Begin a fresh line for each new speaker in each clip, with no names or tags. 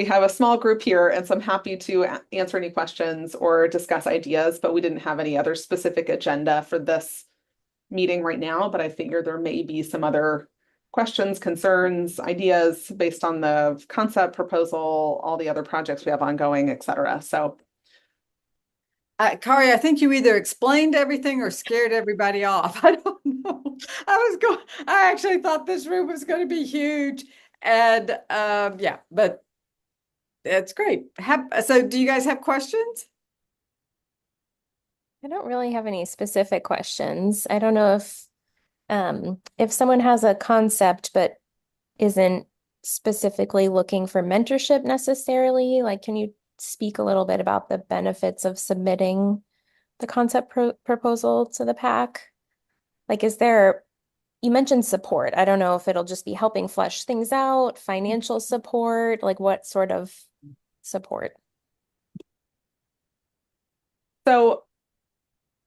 We have a small group here, and so I'm happy to answer any questions or discuss ideas, but we didn't have any other specific agenda for this meeting right now, but I figure there may be some other questions, concerns, ideas based on the concept proposal, all the other projects we have ongoing, et cetera. So
Kari, I think you either explained everything or scared everybody off. I don't know. I actually thought this room was going to be huge. And yeah, but it's great. So do you guys have questions?
I don't really have any specific questions. I don't know if someone has a concept but isn't specifically looking for mentorship necessarily, like can you speak a little bit about the benefits of submitting the concept proposal to the PAC? Like, you mentioned support. I don't know if it'll just be helping flesh things out, financial support, like what sort of support?
so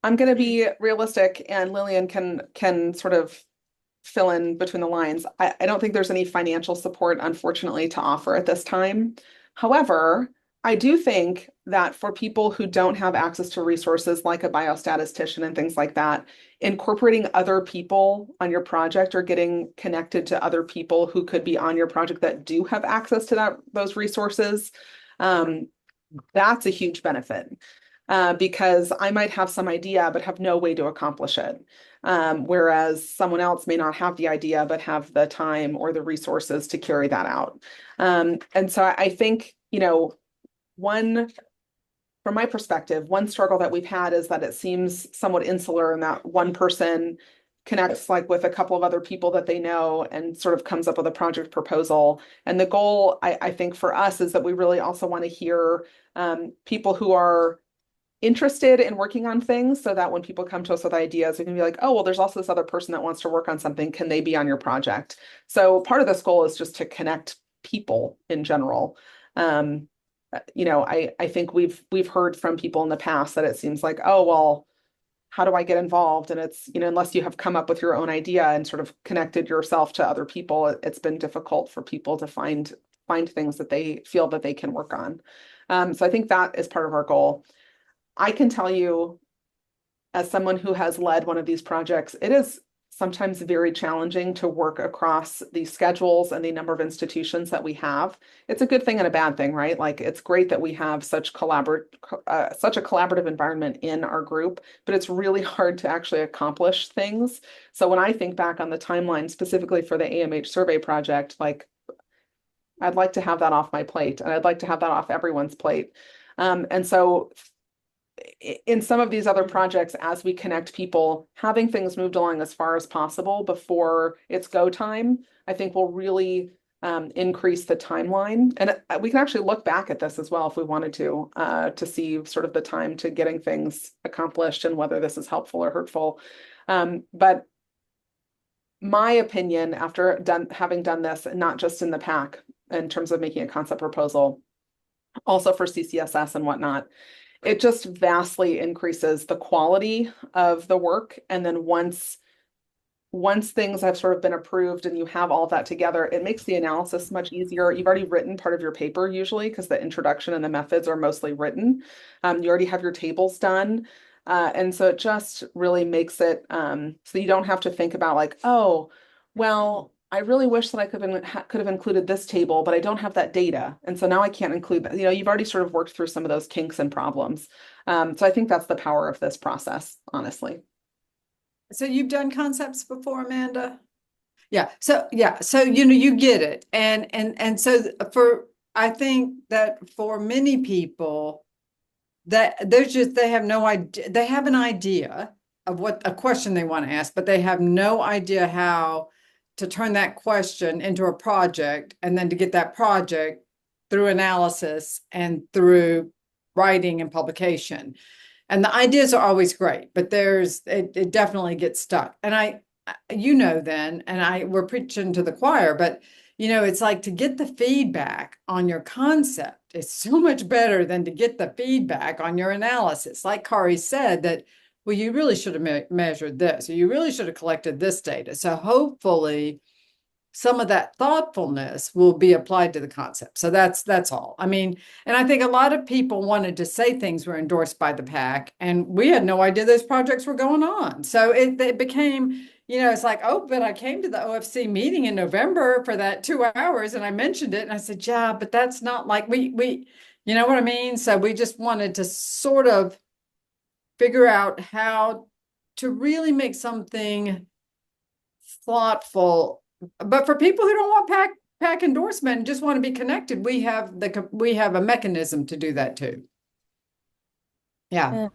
I'm going to be realistic, and Lillian can sort of fill in between the lines. I don't think there's any financial support, unfortunately, to offer at this time. However, I do think that for people who don't have access to resources like a biostatistician and things like that, incorporating other people on your project or getting connected to other people who could be on your project that do have access to those resources, um, that's a huge benefit. Because I might have some idea but have no way to accomplish it. Whereas someone else may not have the idea but have the time or the resources to carry that out. And so I think, one, from my perspective, one struggle that we've had is that it seems somewhat insular, and that one person connects like with a couple of other people that they know and sort of comes up with a project proposal. And the goal, I think, for us is that we really also want to hear people who are interested in working on things, so that when people come to us with ideas, we can be like, oh, well, there's also this other person that wants to work on something. Can they be on your project? So part of this goal is just to connect people in general. I think we've heard from people in the past that it seems like, oh, well, how do I get involved? And it's, unless you have come up with your own idea and sort of connected yourself to other people, it's been difficult for people to find things that they feel that they can work on. So I think that is part of our goal. I can tell you, as someone who has led one of these projects, it is sometimes very challenging to work across the schedules and the number of institutions that we have. It's a good thing and a bad thing, right? Like, it's great that we have such a collaborative environment in our group, but it's really hard to actually accomplish things. So when I think back on the timeline specifically for the AMH survey project, like, I'd like to have that off my plate, and I'd like to have that off everyone's plate. And so in some of these other projects, as we connect people, having things moved along as far as possible before it's go time, I think will really increase the timeline. And we can actually look back at this as well if we wanted to see sort of the time to getting things accomplished and whether this is helpful or hurtful. But my opinion, after having done this, not just in the PAC in terms of making a concept proposal, also for CCSS and whatnot, it just vastly increases the quality of the work. And then once things have sort of been approved and you have all of that together, it makes the analysis much easier. You've already written part of your paper usually, because the introduction and the methods are mostly written. You already have your tables done. And so it just really makes it so you don't have to think about like, oh, well, I really wish that I could have included this table, but I don't have that data. And so now I can't include that. You've already sort of worked through some of those kinks and problems. So I think that's the power of this process, honestly.
So you've done concepts before, Amanda? Yeah. So you get it. And so I think that for many people that they have no idea, they have an idea of what a question they want to ask, but they have no idea how to turn that question into a project, and then to get that project through analysis and through writing and publication. And the ideas are always great, but it definitely gets stuck. And we're preaching to the choir, but it's like, to get the feedback on your concept is so much better than to get the feedback on your analysis. Like Kari said, that, well, you really should have measured this, or you really should have collected this data. So hopefully some of that thoughtfulness will be applied to the concept. So that's all. I mean, and I think a lot of people wanted to say things were endorsed by the PAC, and we had no idea those projects were going on. So it became, it's like, oh, but I came to the OFC meeting in November for that 2 hours and I mentioned it and I said, yeah, but that's not like we, you know what I mean? So we just wanted to sort of figure out how to really make something thoughtful. But for people who don't want PAC endorsement and just want to be connected, we have a mechanism to do that too. Yeah.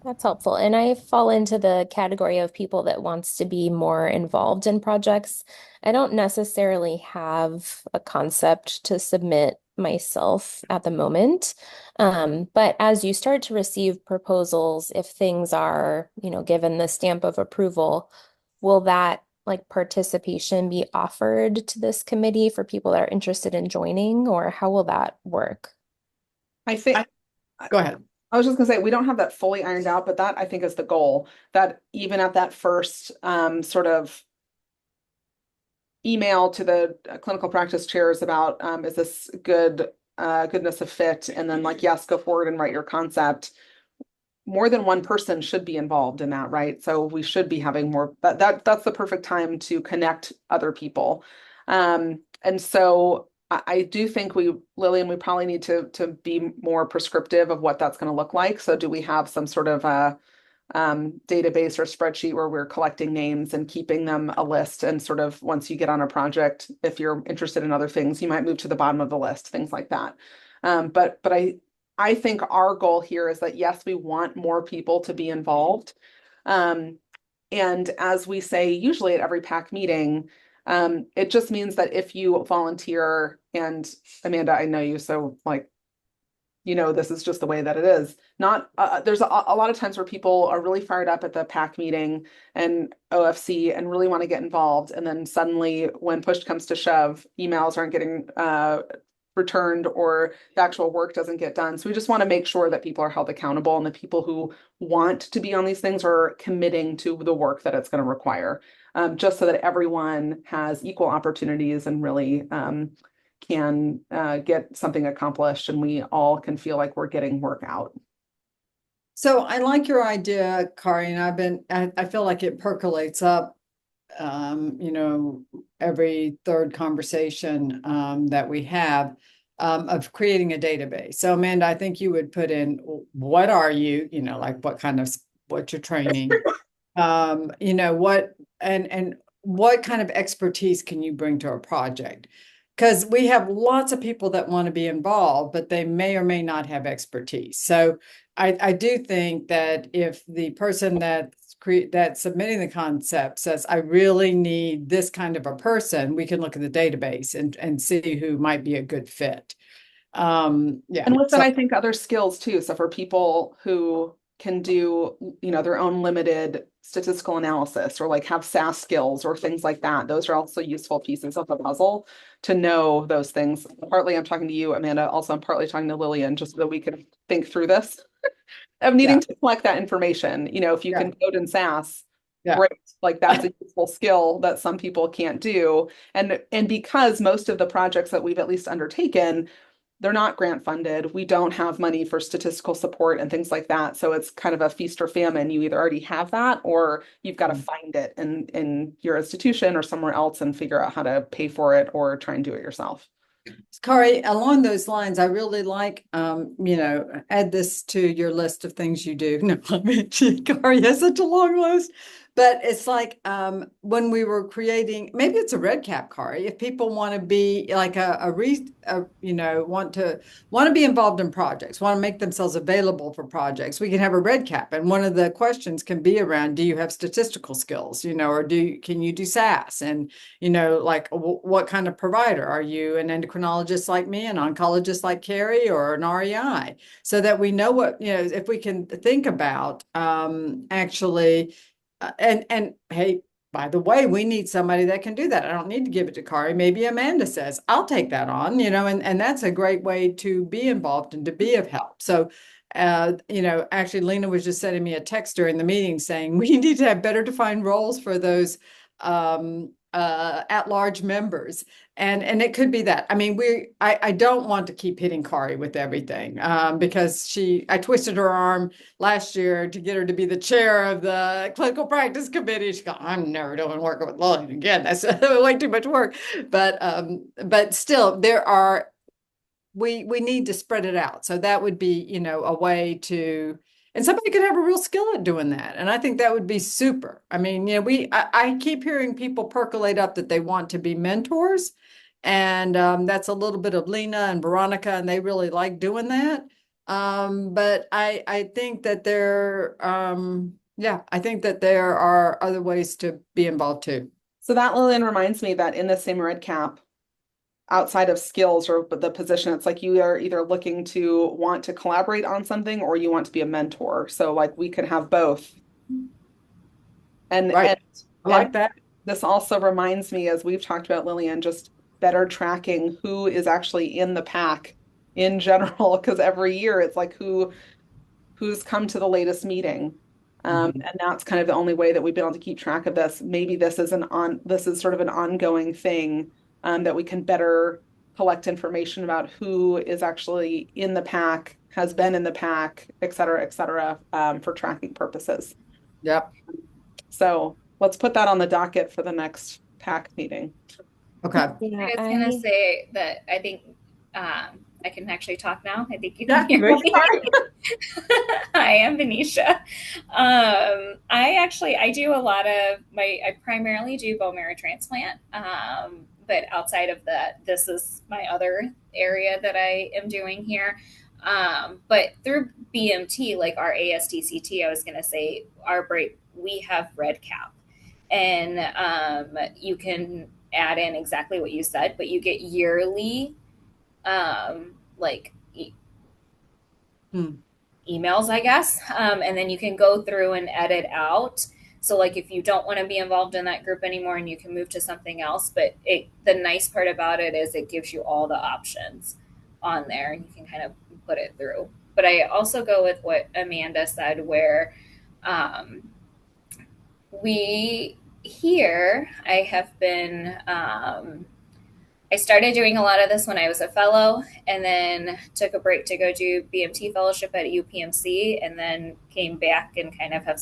That's helpful. And I fall into the category of people that wants to be more involved in projects. I don't necessarily have a concept to submit myself at the moment. But as you start to receive proposals, if things are, given the stamp of approval, will that like participation be offered to this committee for people that are interested in joining, or how will that work?
I think,
Go ahead.
I was just gonna say, we don't have that fully ironed out, but that I think is the goal, that even at that first sort of email to the clinical practice chairs about, is this goodness of fit? And then like, yes, go forward and write your concept. More than one person should be involved in that, right? So we should be having more, that's the perfect time to connect other people. And so I do think Lillian, we probably need to be more prescriptive of what that's going to look like. So do we have some sort of a database or spreadsheet where we're collecting names and keeping them a list, and sort of once you get on a project, if you're interested in other things, you might move to the bottom of the list, things like that. But I think our goal here is that, yes, we want more people to be involved. And as we say, usually at every PAC meeting, it just means that if you volunteer, and Amanda, I know you, so like, this is just the way that it is. Not, there's a lot of times where people are really fired up at the PAC meeting and OFC and really want to get involved. And then suddenly when push comes to shove, emails aren't getting returned or the actual work doesn't get done. So we just want to make sure that people are held accountable, and the people who want to be on these things are committing to the work that it's going to require, just so that everyone has equal opportunities and really can get something accomplished, and we all can feel like we're getting work out.
So I like your idea, Kari, and I feel like it percolates up every third conversation that we have, of creating a database. So Amanda, I think you would put in, what are you, like what's your training, what, and what kind of expertise can you bring to a project? Because we have lots of people that want to be involved, but they may or may not have expertise. So I do think that if the person that's submitting the concept says, I really need this kind of a person, we can look at the database and see who might be a good fit. Yeah.
And with that, I think other skills too. So for people who can do, their own limited statistical analysis, or like have SAS skills or things like that, those are also useful pieces of the puzzle to know those things. Partly I'm talking to you, Amanda, also I'm partly talking to Lillian, just so that we can think through this of needing to collect that information. If you can code in SAS, great. Like that's a useful skill that some people can't do. And because most of the projects that we've at least undertaken, they're not grant funded. We don't have money for statistical support and things like that. So it's kind of a feast or famine. You either already have that, or you've got to find it in your institution or somewhere else and figure out how to pay for it, or try and do it yourself.
Kari, along those lines, I really like, add this to your list of things you do. No, I mean, Kari has such a long list, but it's like, when we were creating, maybe it's a red cap, Kari, if people want to be like want to be involved in projects, want to make themselves available for projects, we can have a red cap. And one of the questions can be around, do you have statistical skills, or can you do SAS? And, like what kind of provider are you? An endocrinologist like me, an oncologist like Carrie, or an REI, so that we know what, if we can think about, actually, and hey, by the way, we need somebody that can do that. I don't need to give it to Kari. Maybe Amanda says, I'll take that on, and that's a great way to be involved and to be of help. So, actually, Lena was just sending me a text during the meeting saying we need to have better defined roles for those at-large members. And it could be that. I mean, I don't want to keep hitting Kari with everything, because I twisted her arm last year to get her to be the chair of the clinical practice committee. She goes, I'm never doing working with Lillian again. That's way too much work. But still, we need to spread it out. So that would be, a way to, and somebody could have a real skill at doing that. And I think that would be super. I mean, I keep hearing people percolate up that they want to be mentors. And that's a little bit of Lena and Veronica, and they really like doing that. But I think that I think that there are other ways to be involved too.
So that, Lillian, reminds me that in the same red cap, outside of skills or the position, it's like you are either looking to want to collaborate on something or you want to be a mentor. So like we could have both. And,
Right. I like that.
This also reminds me, as we've talked about, Lillian, just better tracking who is actually in the PAC in general, because every year it's like who's come to the latest meeting. And that's kind of the only way that we've been able to keep track of this. Maybe this is sort of an ongoing thing, that we can better collect information about who is actually in the PAC, has been in the PAC, et cetera, for tracking purposes.
Yep.
So let's put that on the docket for the next PAC meeting.
Okay.
Yeah,
I was gonna say that I think I can actually talk now. I think you
Yeah,
can hear
very
me. I am Venetia. I do a lot of I primarily do bone marrow transplant. But outside of that, this is my other area that I am doing here. But through BMT, like our ASTCT, I was gonna say we have red cap, and you can add in exactly what you said, but you get yearly emails, I guess. And then you can go through and edit out. So like if you don't want to be involved in that group anymore and you can move to something else, but the nice part about it is it gives you all the options on there and you can kind of put it through. But I also go with what Amanda said, where I have been I started doing a lot of this when I was a fellow, and then took a break to go do BMT fellowship at UPMC, and then came back and kind of have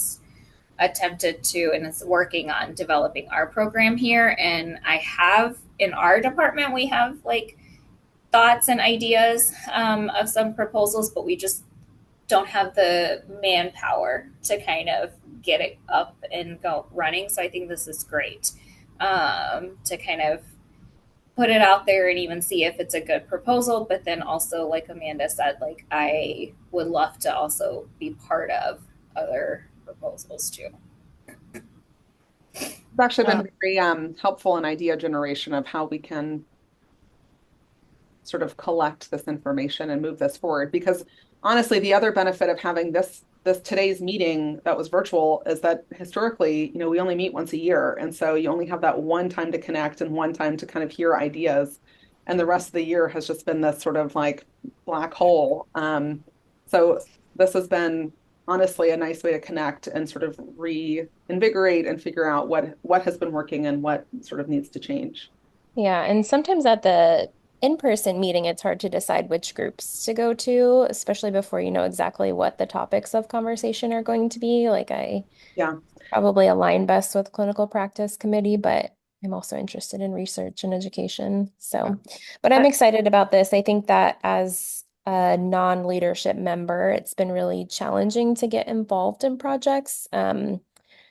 attempted to, and is working on developing our program here. And I have, in our department, we have like thoughts and ideas of some proposals, but we just don't have the manpower to kind of get it up and go running. So I think this is great to kind of put it out there and even see if it's a good proposal. But then also, like Amanda said, like I would love to also be part of other proposals too.
It's actually been very helpful in idea generation of how we can sort of collect this information and move this forward. Because honestly, the other benefit of having this today's meeting that was virtual is that historically, we only meet once a year. And so you only have that one time to connect and one time to kind of hear ideas. And the rest of the year has just been this sort of like black hole. So this has been honestly a nice way to connect and sort of reinvigorate and figure out what has been working and what sort of needs to change.
Yeah, and sometimes at the in-person meeting, it's hard to decide which groups to go to, especially before you know exactly what the topics of conversation are going to be. Like I probably align best with clinical practice committee, but I'm also interested in research and education. So, but I'm excited about this. I think that as a non-leadership member, it's been really challenging to get involved in projects. Even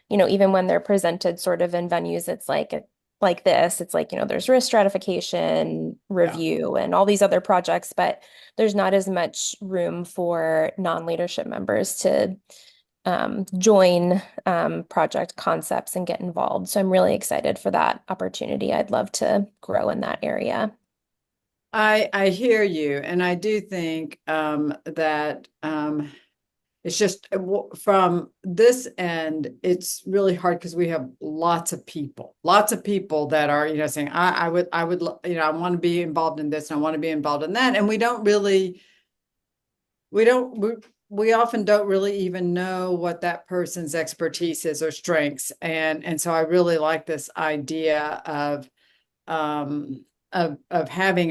when they're presented sort of in venues, it's like this, it's like, there's risk stratification, review, and all these other projects, but there's not as much room for non-leadership members to join project concepts and get involved. So I'm really excited for that opportunity. I'd love to grow in that area.
I hear you, and I do think that it's just from this end, it's really hard because we have lots of people that are, saying, I would, I want to be involved in this and I want to be involved in that. And we don't we often don't really even know what that person's expertise is or strengths. And so I really like this idea of having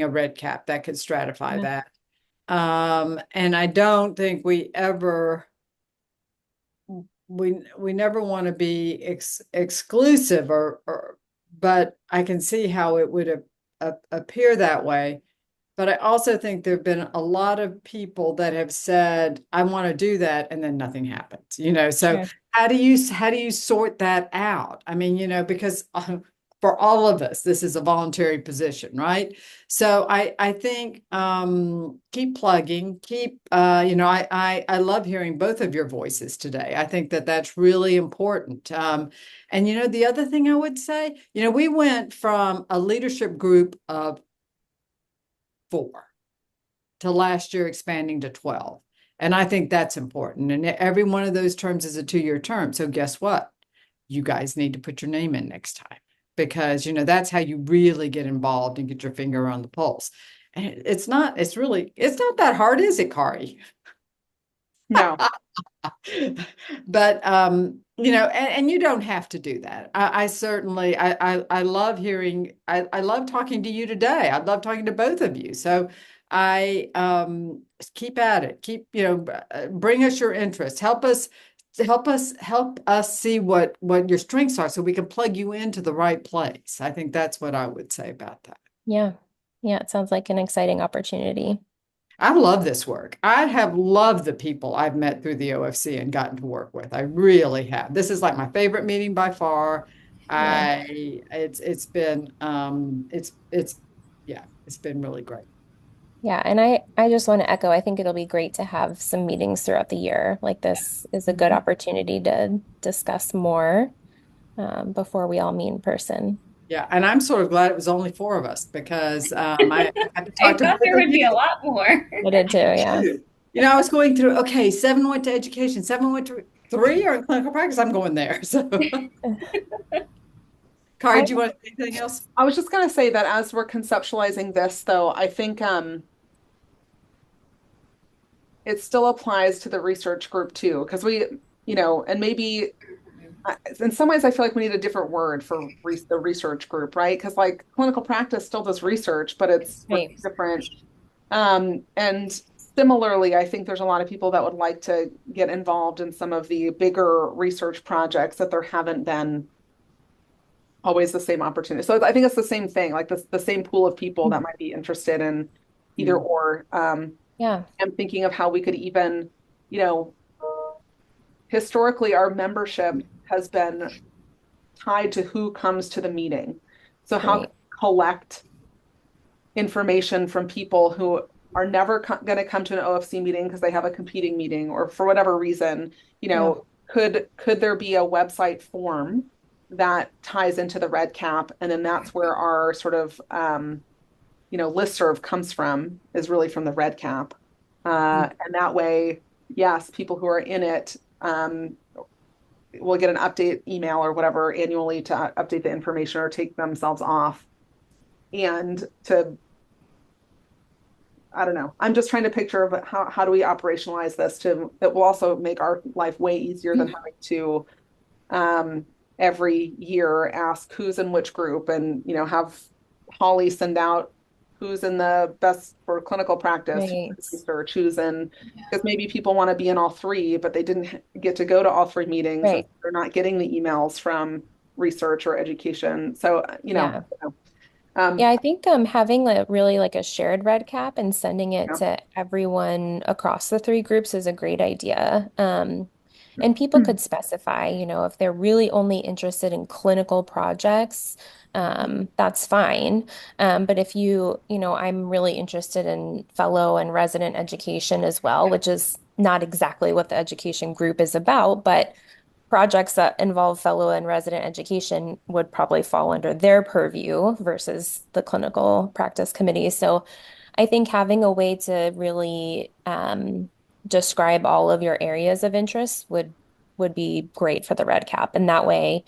a red cap that could stratify
Yeah.
that. And I don't think we never want to be exclusive but I can see how it would appear that way. But I also think there have been a lot of people that have said, I want to do that, and then nothing happens, So
Sure.
how do you sort that out? I mean, because for all of us, this is a voluntary position, right? So I think keep plugging, I love hearing both of your voices today. I think that that's really important. And the other thing I would say, we went from a leadership group of 4 to last year expanding to 12. And I think that's important. And every one of those terms is a 2-year term. So guess what? You guys need to put your name in next time, because, that's how you really get involved and get your finger on the pulse. And it's not that hard, is it, Kari?
No.
But and you don't have to do that. I certainly I love hearing, I love talking to you today. I love talking to both of you. So I keep at it. Keep, bring us your interests. Help us see what your strengths are so we can plug you into the right place. I think that's what I would say about that.
Yeah. Yeah, it sounds like an exciting opportunity.
I love this work. I have loved the people I've met through the OFC and gotten to work with. I really have. This is like my favorite meeting by far.
Yeah.
It's been it's been really great.
Yeah, and I just want to echo, I think it'll be great to have some meetings throughout the year. Like this is a good opportunity to discuss more before we all meet in person.
Yeah, and I'm sort of glad it was only 4 of us, because I had to
I
talk to
thought
both
there
of
would be a
you.
lot more.
I did too, yeah.
I was going through, okay, 7 went to education, 7 went to 3 are in clinical practice. I'm going there. So, Kari,
I,
do you want to say anything else?
I was just going to say that as we're conceptualizing this, though, I think it still applies to the research group too, because and maybe in some ways I feel like we need a different word for the research group, right? Because like clinical practice still does research, but it's
Right.
different. And similarly, I think there's a lot of people that would like to get involved in some of the bigger research projects that there haven't been always the same opportunity. So I think it's the same thing, like the same pool of people that might be interested in either
Yeah.
or.
Yeah,
I'm thinking of how we could even, you know, historically our membership has been tied to who comes to the meeting. So how
right.
can we collect information from people who are never going to come to an OFC meeting because they have a competing meeting or for whatever reason,
Yeah,
could there be a website form that ties into the red cap, and then that's where our sort of listserv comes from, is really from the red cap. And that way, yes, people who are in it will get an update email or whatever annually to update the information or take themselves off. And I don't know. I'm just trying to picture of how do we operationalize this it will also make our life way easier than having to every year ask who's in which group, and have Holly send out who's in the best for clinical practice,
right.
who's in research, who's in, because maybe people want to be in all 3, but they didn't get to go to all 3 meetings, and
Right.
they're not getting the emails from research or education. So,
Yeah.
um,
Yeah, I think having like a shared red cap and sending it
yeah.
to everyone across the 3 groups is a great idea. And people could specify, if they're really only interested in clinical projects, that's fine. But if I'm really interested in fellow and resident education as well, which is not exactly what the education group is about, but projects that involve fellow and resident education would probably fall under their purview versus the clinical practice committee. So I think having a way to really describe all of your areas of interest would be great for the red cap. And that way,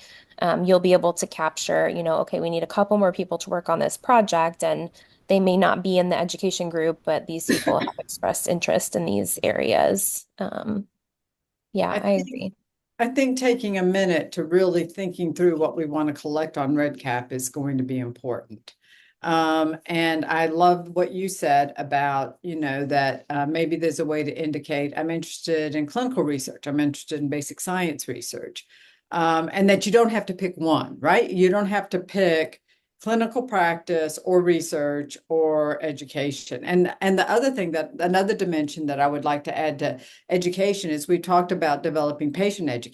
you'll be able to capture, okay, we need a couple more people to work on this project, and they may not be in the education group, but these people have expressed interest in these areas. Yeah, I agree.
I think taking a minute to really thinking through what we want to collect on REDCap is going to be important. And I love what you said about, that maybe there's a way to indicate I'm interested in clinical research, I'm interested in basic science research, and that you don't have to pick one, right? You don't have to pick clinical practice or research or education. And the other thing, that another dimension that I would like to add to education is we talked about developing patient education.